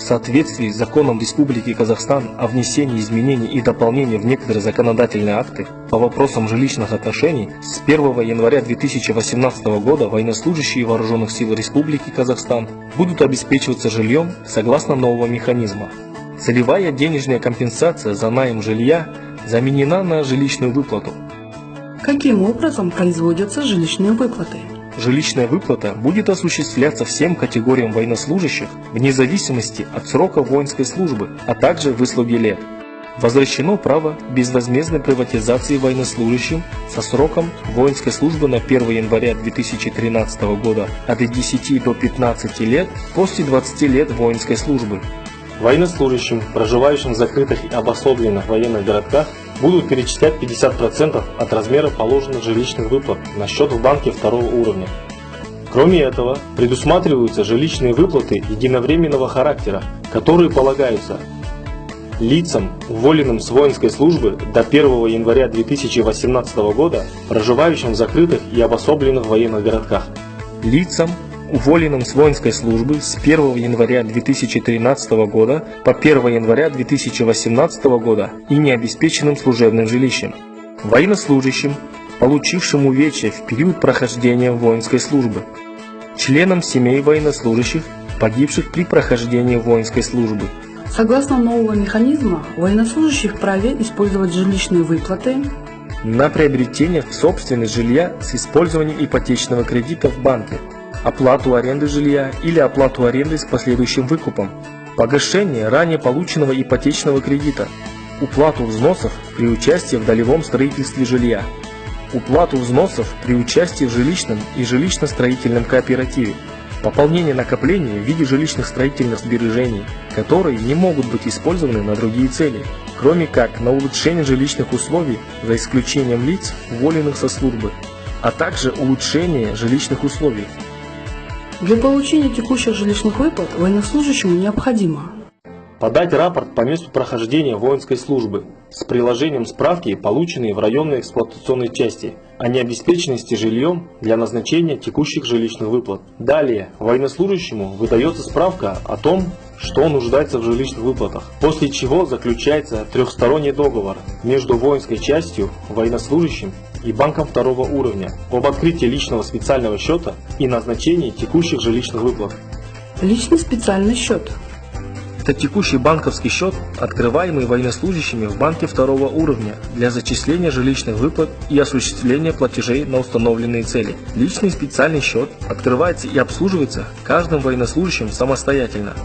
соответствии с законом Республики Казахстан о внесении изменений и дополнений в некоторые законодательные акты по вопросам жилищных отношений с 1 января 2018 года военнослужащие Вооруженных сил Республики Казахстан будут обеспечиваться жильем согласно нового механизма. Целевая денежная компенсация за найм жилья заменена на жилищную выплату. Каким образом производятся жилищные выплаты? Жилищная выплата будет осуществляться всем категориям военнослужащих вне зависимости от срока воинской службы, а также выслуги лет. Возвращено право безвозмездной приватизации военнослужащим со сроком воинской службы на 1 января 2013 года от 10 до 15 лет после 20 лет воинской службы. Военнослужащим, проживающим в закрытых и обособленных военных городках, будут перечислять 50% от размера положенных жилищных выплат на счет в банке второго уровня. Кроме этого, предусматриваются жилищные выплаты единовременного характера, которые полагаются лицам, уволенным с воинской службы до 1 января 2018 года, проживающим в закрытых и обособленных военных городках, лицам, уволенным с воинской службы с 1 января 2013 года по 1 января 2018 года и необеспеченным служебным жилищем, военнослужащим, получившим увечья в период прохождения воинской службы, членам семей военнослужащих, погибших при прохождении воинской службы. Согласно нового механизма, военнослужащие вправе использовать жилищные выплаты на приобретение в собственность жилья с использованием ипотечного кредита в банке, оплату аренды жилья или оплату аренды с последующим выкупом, погашение ранее полученного ипотечного кредита, уплату взносов при участии в долевом строительстве жилья, уплату взносов при участии в жилищном и жилищно-строительном кооперативе, пополнение накоплений в виде жилищных строительных сбережений, которые не могут быть использованы на другие цели, кроме как на улучшение жилищных условий за исключением лиц, уволенных со службы, а также улучшение жилищных условий. Для получения текущих жилищных выплат военнослужащему необходимо подать рапорт по месту прохождения воинской службы с приложением справки, полученные в районной эксплуатационной части, о необеспеченности жильем для назначения текущих жилищных выплат. Далее военнослужащему выдается справка о том, что он нуждается в жилищных выплатах, после чего заключается трехсторонний договор между воинской частью, военнослужащим и банком второго уровня об открытии личного специального счета и назначении текущих жилищных выплат. Личный специальный счет. Это текущий банковский счет, открываемый военнослужащими в банке второго уровня для зачисления жилищных выплат и осуществления платежей на установленные цели. Личный специальный счет открывается и обслуживается каждым военнослужащим самостоятельно.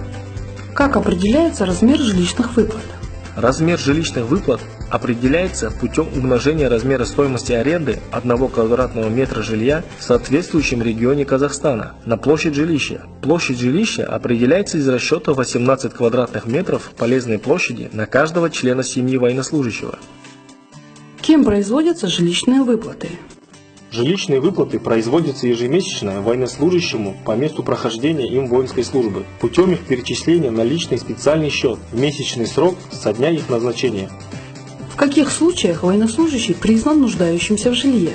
Как определяется размер жилищных выплат? Размер жилищных выплат определяется путем умножения размера стоимости аренды 1 квадратного метра жилья в соответствующем регионе Казахстана на площадь жилища. Площадь жилища определяется из расчета 18 квадратных метров полезной площади на каждого члена семьи военнослужащего. Кем производятся жилищные выплаты? Жилищные выплаты производятся ежемесячно военнослужащему по месту прохождения им воинской службы путем их перечисления на личный специальный счет в месячный срок со дня их назначения. В каких случаях военнослужащий признан нуждающимся в жилье?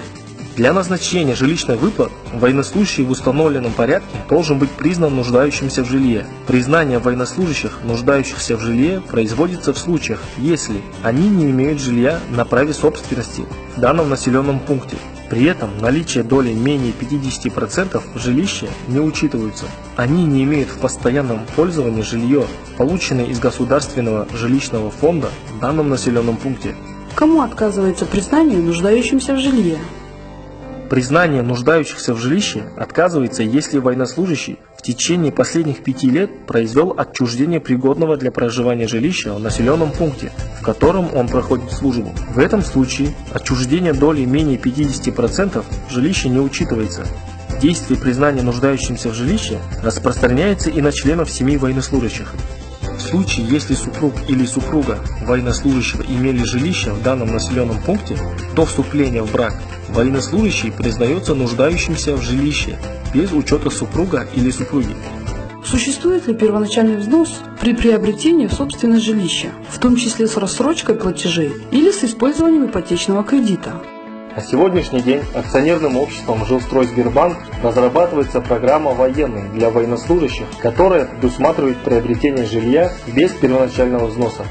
Для назначения жилищных выплат военнослужащий в установленном порядке должен быть признан нуждающимся в жилье. Признание военнослужащих, нуждающихся в жилье, производится в случаях, если они не имеют жилья на праве собственности в данном населенном пункте. При этом наличие доли менее 50% в жилище не учитываются. Они не имеют в постоянном пользовании жилье, полученное из государственного жилищного фонда в данном населенном пункте. Кому отказывается признание нуждающимся в жилье? Признание нуждающихся в жилище отказывается, если военнослужащий в течение последних 5 лет произвел отчуждение пригодного для проживания жилища в населенном пункте, в котором он проходит службу. В этом случае отчуждение доли менее 50% в жилище не учитывается. Действие признания нуждающимся в жилище распространяется и на членов семьи военнослужащих. В случае, если супруг или супруга военнослужащего имели жилище в данном населенном пункте до вступления в брак, военнослужащий признается нуждающимся в жилище без учета супруга или супруги. Существует ли первоначальный взнос при приобретении в собственность жилища, в том числе с рассрочкой платежей или с использованием ипотечного кредита? На сегодняшний день акционерным обществом «Жилстройсбербанк» разрабатывается программа «Военный» для военнослужащих, которая предусматривает приобретение жилья без первоначального взноса.